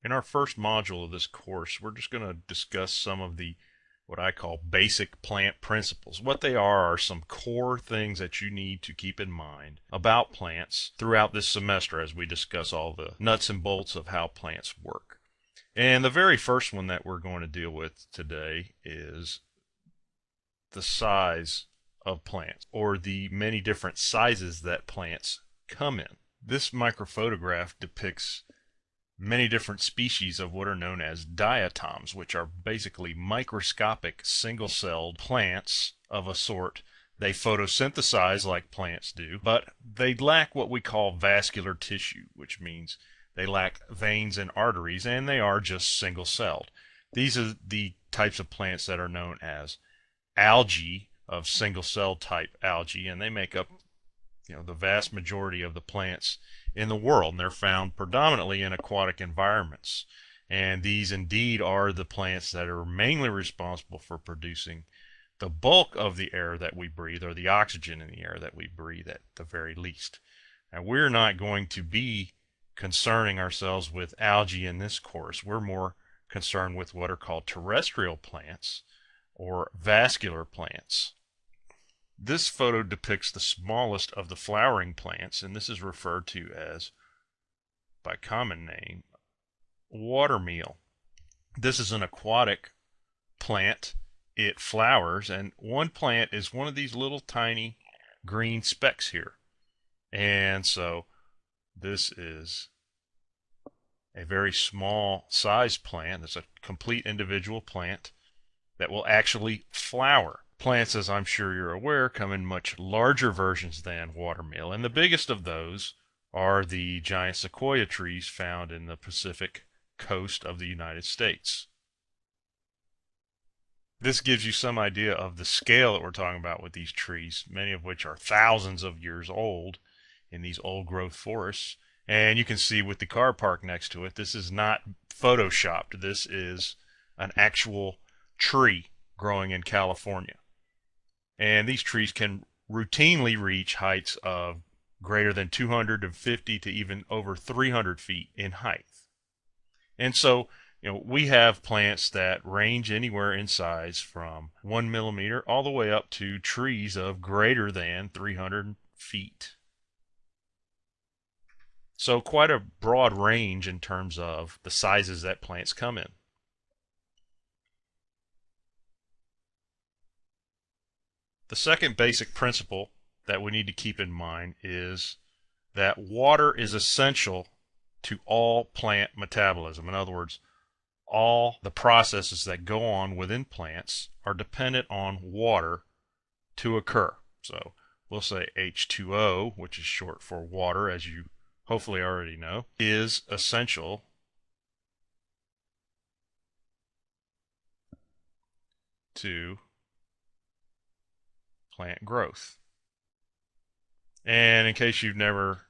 In our first module of this course, we're just going to discuss some of the what I call basic plant principles. What they are some core things that you need to keep in mind about plants throughout this semester as we discuss all the nuts and bolts of how plants work. And the very first one that we're going to deal with today is the size of plants, or the many different sizes that plants come in. This microphotograph depicts many different species of what are known as diatoms, which are basically microscopic single-celled plants of a sort. They photosynthesize like plants do, but they lack what we call vascular tissue, which means they lack veins and arteries, and they are just single-celled. These are the types of plants that are known as algae, of single-cell type algae, and they make up the vast majority of the plants in the world, and they're found predominantly in aquatic environments. And these indeed are the plants that are mainly responsible for producing the bulk of the air that we breathe, or the oxygen in the air that we breathe at the very least. Now, we're not going to be concerning ourselves with algae in this course. We're more concerned with what are called terrestrial plants or vascular plants. This photo depicts the smallest of the flowering plants, and this is referred to as, by common name, watermeal. This is an aquatic plant. It flowers, and one plant is one of these little tiny green specks here. And so this is a very small size plant. It's a complete individual plant that will actually flower. Plants, as I'm sure you're aware, come in much larger versions than watermeal, and the biggest of those are the giant sequoia trees found in the Pacific coast of the United States. This gives you some idea of the scale that we're talking about with these trees, many of which are thousands of years old in these old growth forests. And you can see with the car park next to it, this is not photoshopped. This is an actual tree growing in California. And these trees can routinely reach heights of greater than 250 to even over 300 feet in height. And so, we have plants that range anywhere in size from 1 millimeter all the way up to trees of greater than 300 feet. So quite a broad range in terms of the sizes that plants come in. The second basic principle that we need to keep in mind is that water is essential to all plant metabolism. In other words, all the processes that go on within plants are dependent on water to occur. So we'll say H2O, which is short for water, as you hopefully already know, is essential to plant growth. And in case you've never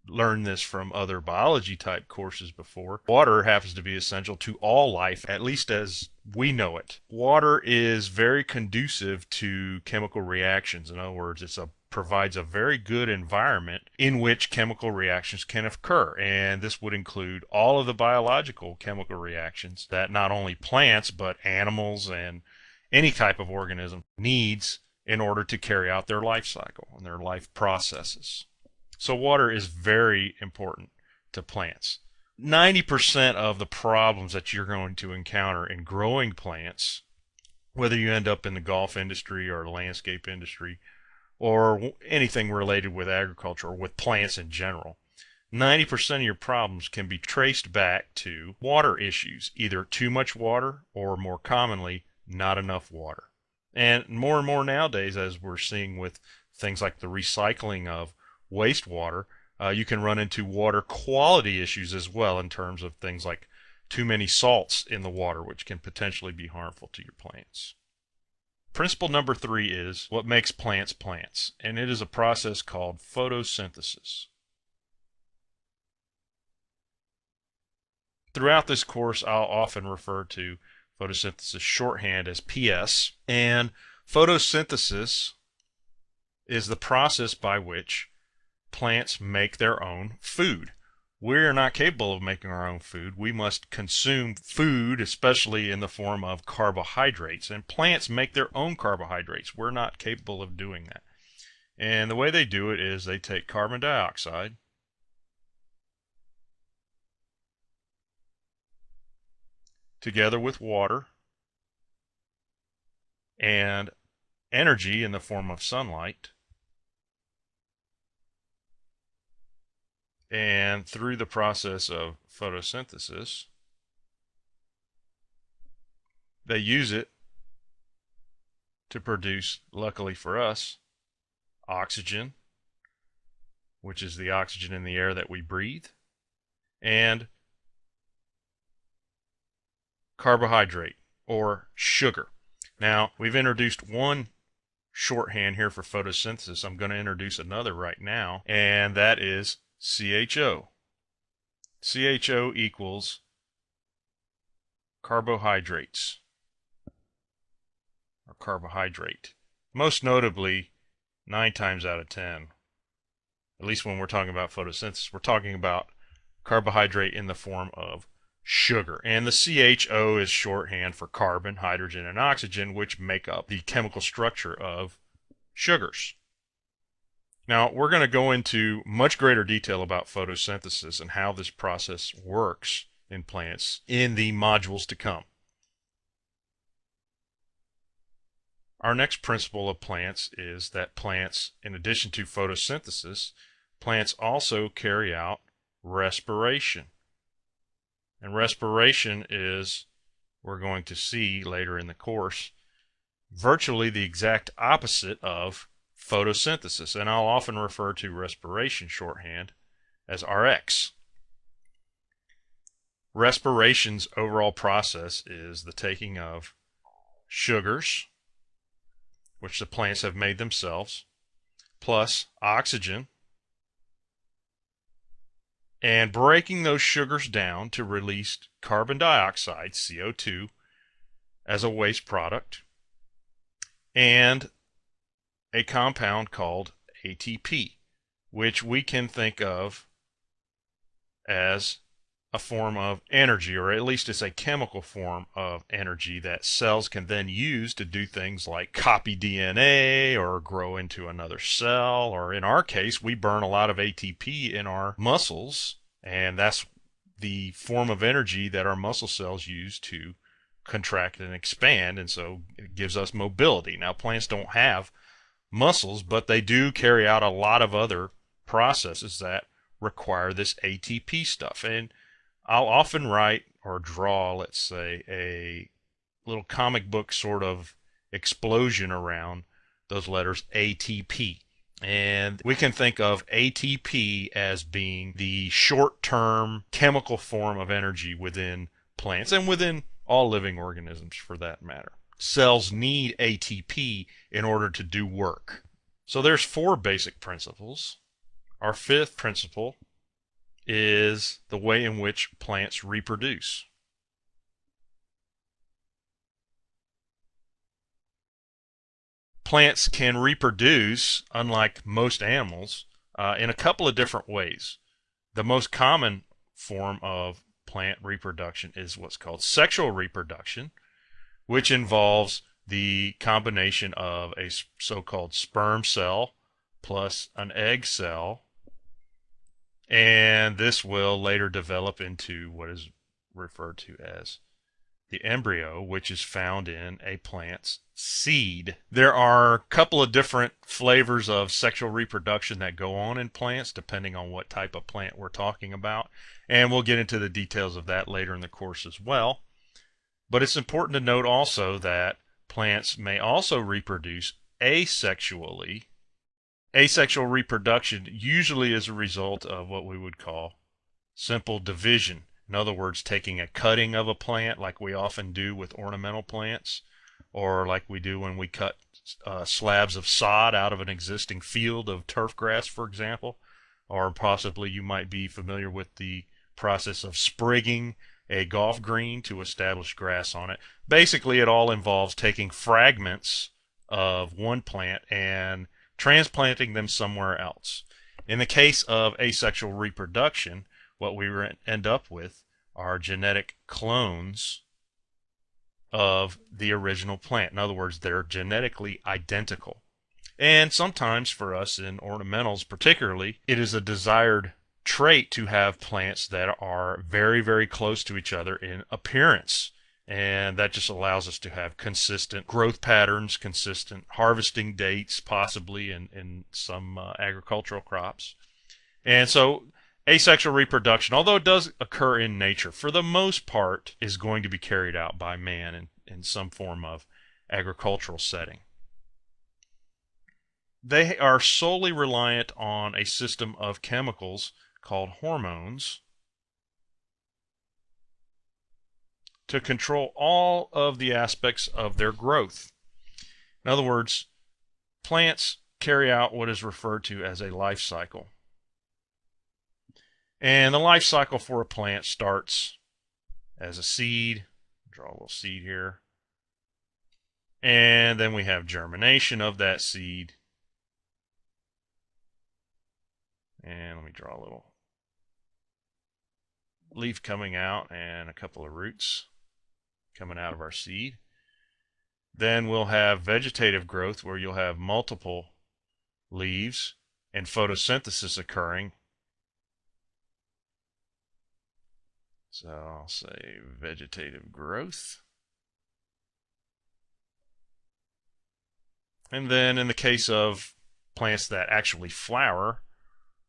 learned this from other biology type courses before, water happens to be essential to all life, at least as we know it. Water is very conducive to chemical reactions. In other words, it provides a very good environment in which chemical reactions can occur, and this would include all of the biological chemical reactions that not only plants but animals and any type of organism needs in order to carry out their life cycle and their life processes. So water is very important to plants. 90% of the problems that you're going to encounter in growing plants, whether you end up in the golf industry or the landscape industry or anything related with agriculture or with plants in general, 90% of your problems can be traced back to water issues, either too much water or, more commonly, not enough water. And more nowadays, as we're seeing with things like the recycling of wastewater, you can run into water quality issues as well, in terms of things like too many salts in the water, which can potentially be harmful to your plants. Principle number 3 is what makes plants plants, and it is a process called photosynthesis. Throughout this course, I'll often refer to photosynthesis shorthand as PS, and photosynthesis is the process by which plants make their own food. We're not capable of making our own food. We must consume food, especially in the form of carbohydrates. And plants make their own carbohydrates. We're not capable of doing that. And the way they do it is they take carbon dioxide, together with water and energy in the form of sunlight, and through the process of photosynthesis, they use it to produce, luckily for us, oxygen, which is the oxygen in the air that we breathe, and carbohydrate or sugar. Now, we've introduced one shorthand here for photosynthesis. I'm going to introduce another right now, and that is CHO. CHO equals carbohydrates, or carbohydrate. Most notably, 9 times out of 10, at least when we're talking about photosynthesis, we're talking about carbohydrate in the form of sugar. And the CHO is shorthand for carbon, hydrogen, and oxygen, which make up the chemical structure of sugars. Now, we're going to go into much greater detail about photosynthesis and how this process works in plants in the modules to come. Our next principle of plants is that plants, in addition to photosynthesis, plants also carry out respiration. And respiration is, we're going to see later in the course, virtually the exact opposite of photosynthesis, and I'll often refer to respiration shorthand as RX. Respiration's overall process is the taking of sugars, which the plants have made themselves, plus oxygen, and breaking those sugars down to release carbon dioxide, CO2, as a waste product, and a compound called ATP, which we can think of as a form of energy, or at least it's a chemical form of energy that cells can then use to do things like copy DNA or grow into another cell, or in our case, we burn a lot of ATP in our muscles, and that's the form of energy that our muscle cells use to contract and expand, and so it gives us mobility. Now, plants don't have muscles, but they do carry out a lot of other processes that require this ATP stuff. And I'll often write or draw, let's say, a little comic book sort of explosion around those letters ATP. And we can think of ATP as being the short-term chemical form of energy within plants and within all living organisms for that matter. Cells need ATP in order to do work. So there's 4 basic principles. Our 5th principle is the way in which plants reproduce. Plants can reproduce, unlike most animals, in a couple of different ways. The most common form of plant reproduction is what's called sexual reproduction, which involves the combination of a so-called sperm cell plus an egg cell, and this will later develop into what is referred to as the embryo, which is found in a plant's seed. There are a couple of different flavors of sexual reproduction that go on in plants, depending on what type of plant we're talking about, and we'll get into the details of that later in the course as well. But it's important to note also that plants may also reproduce asexually. Asexual reproduction usually is a result of what we would call simple division. In other words, taking a cutting of a plant like we often do with ornamental plants, or like we do when we cut slabs of sod out of an existing field of turf grass, for example, or possibly you might be familiar with the process of sprigging a golf green to establish grass on it. Basically, it all involves taking fragments of one plant and transplanting them somewhere else. In the case of asexual reproduction, what we end up with are genetic clones of the original plant. In other words, they're genetically identical. And sometimes for us in ornamentals particularly, it is a desired trait to have plants that are very, very close to each other in appearance. And that just allows us to have consistent growth patterns, consistent harvesting dates, possibly in some agricultural crops. And so asexual reproduction, although it does occur in nature, for the most part is going to be carried out by man in some form of agricultural setting. They are solely reliant on a system of chemicals called hormones to control all of the aspects of their growth. In other words, plants carry out what is referred to as a life cycle. And the life cycle for a plant starts as a seed. Draw a little seed here. And then we have germination of that seed. And let me draw a little leaf coming out and a couple of roots coming out of our seed. Then we'll have vegetative growth where you'll have multiple leaves and photosynthesis occurring. So I'll say vegetative growth. And then in the case of plants that actually flower,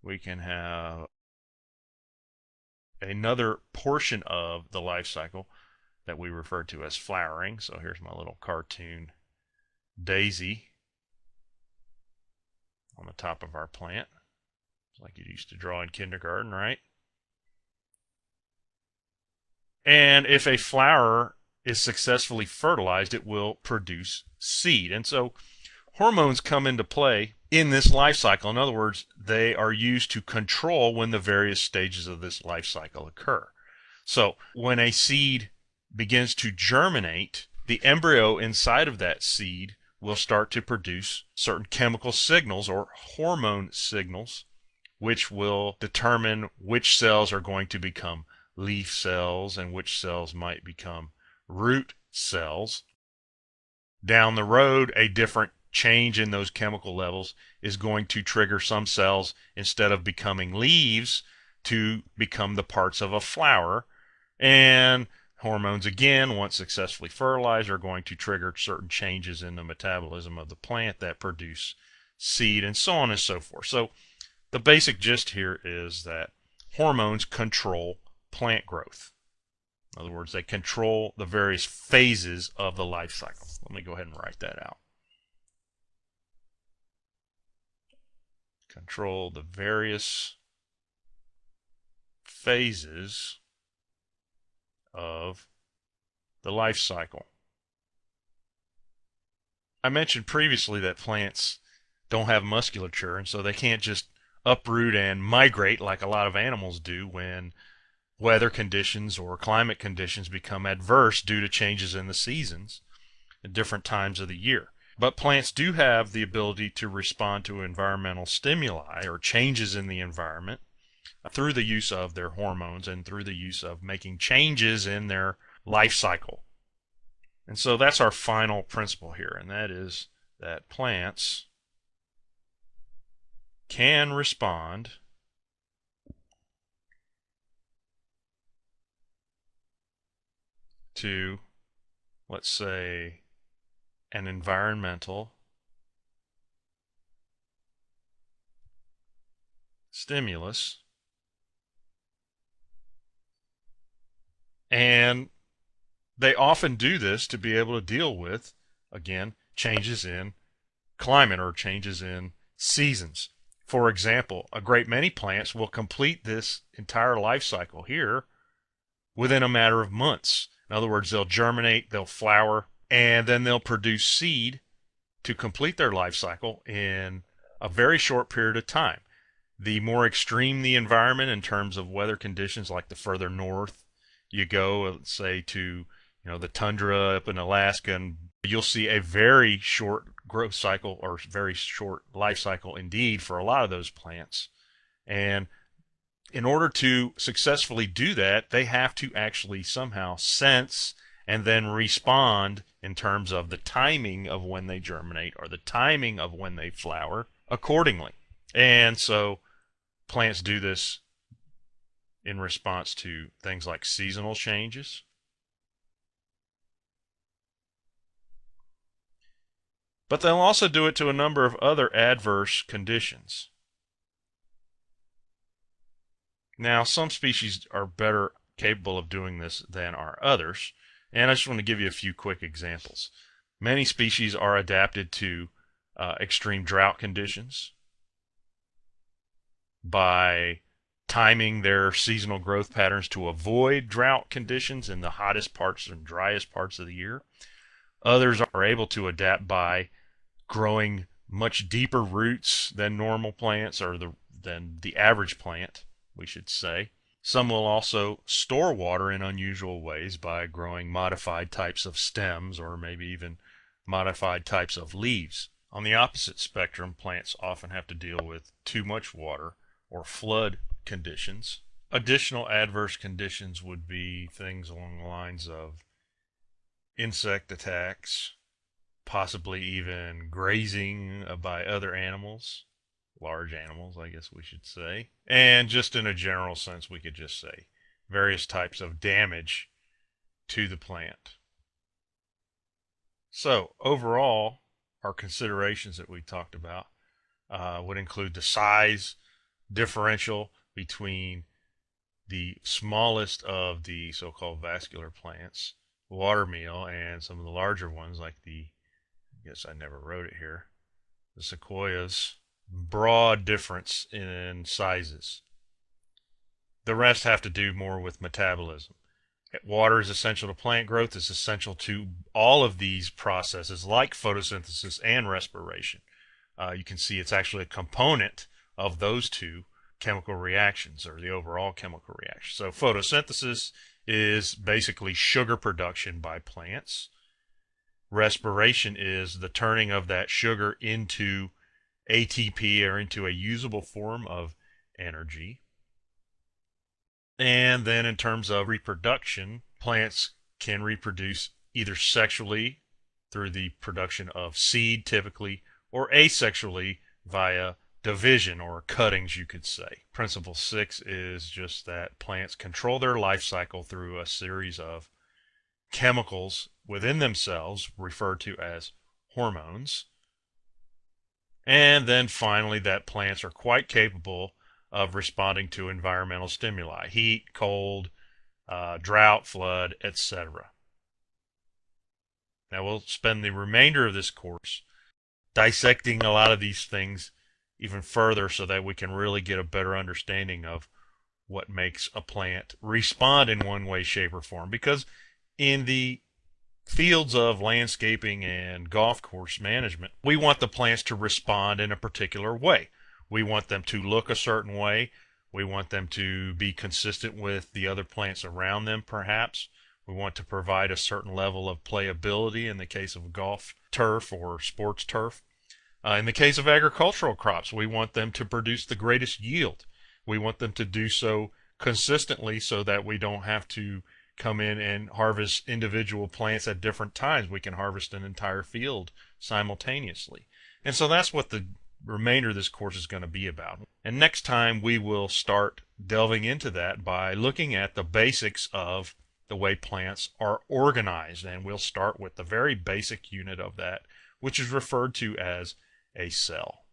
we can have another portion of the life cycle that we refer to as flowering. So here's my little cartoon daisy on the top of our plant, like you used to draw in kindergarten, right? And if a flower is successfully fertilized, it will produce seed. And so hormones come into play in this life cycle. In other words, they are used to control when the various stages of this life cycle occur. So when a seed begins to germinate, the embryo inside of that seed will start to produce certain chemical signals or hormone signals, which will determine which cells are going to become leaf cells and which cells might become root cells. Down the road, a different change in those chemical levels is going to trigger some cells, instead of becoming leaves, to become the parts of a flower. And hormones, again, once successfully fertilized, are going to trigger certain changes in the metabolism of the plant that produce seed, and so on and so forth. So the basic gist here is that hormones control plant growth. In other words, they control the various phases of the life cycle. Let me go ahead and write that out. Control the various phases of the life cycle. I mentioned previously that plants don't have musculature, and so they can't just uproot and migrate like a lot of animals do when weather conditions or climate conditions become adverse due to changes in the seasons at different times of the year. But plants do have the ability to respond to environmental stimuli or changes in the environment through the use of their hormones and through the use of making changes in their life cycle. And so that's our final principle here, and that is that plants can respond to, let's say, an environmental stimulus, and they often do this to be able to deal with, again, changes in climate or changes in seasons. For example, a great many plants will complete this entire life cycle here within a matter of months. In other words, they'll germinate, they'll flower, and then they'll produce seed to complete their life cycle in a very short period of time. The more extreme the environment in terms of weather conditions, like the further north you go, let's say to the tundra up in Alaska, and you'll see a very short growth cycle or very short life cycle indeed for a lot of those plants. And In order to successfully do that, they have to actually somehow sense and then respond in terms of the timing of when they germinate or the timing of when they flower accordingly. And so plants do this in response to things like seasonal changes. But they'll also do it to a number of other adverse conditions. Now, some species are better capable of doing this than are others, and I just want to give you a few quick examples. Many species are adapted to extreme drought conditions by timing their seasonal growth patterns to avoid drought conditions in the hottest parts and driest parts of the year. Others are able to adapt by growing much deeper roots than normal plants or than the average plant, we should say. Some will also store water in unusual ways by growing modified types of stems or maybe even modified types of leaves. On the opposite spectrum, plants often have to deal with too much water or flood conditions. Additional adverse conditions would be things along the lines of insect attacks, possibly even grazing by other animals, large animals, I guess we should say. And just in a general sense, we could just say various types of damage to the plant. So overall, our considerations that we talked about would include the size differential between the smallest of the so-called vascular plants, watermeal, and some of the larger ones like I guess I never wrote it here, the sequoias. Broad difference in sizes. The rest have to do more with metabolism. Water is essential to plant growth. It's essential to all of these processes like photosynthesis and respiration. You can see it's actually a component of those two chemical reactions or the overall chemical reaction. So photosynthesis is basically sugar production by plants. Respiration is the turning of that sugar into ATP or into a usable form of energy. And then in terms of reproduction, plants can reproduce either sexually through the production of seed typically, or asexually via division or cuttings, you could say. Principle 6 is just that plants control their life cycle through a series of chemicals within themselves referred to as hormones. And then finally, that plants are quite capable of responding to environmental stimuli, heat, cold, drought, flood, etc. Now we'll spend the remainder of this course dissecting a lot of these things even further so that we can really get a better understanding of what makes a plant respond in one way, shape, or form. Because in the fields of landscaping and golf course management, we want the plants to respond in a particular way. We want them to look a certain way. We want them to be consistent with the other plants around them, perhaps. We want to provide a certain level of playability in the case of golf turf or sports turf. In the case of agricultural crops, we want them to produce the greatest yield. We want them to do so consistently so that we don't have to come in and harvest individual plants at different times. We can harvest an entire field simultaneously. And so that's what the remainder of this course is going to be about. And next time we will start delving into that by looking at the basics of the way plants are organized. And we'll start with the very basic unit of that, which is referred to as a cell.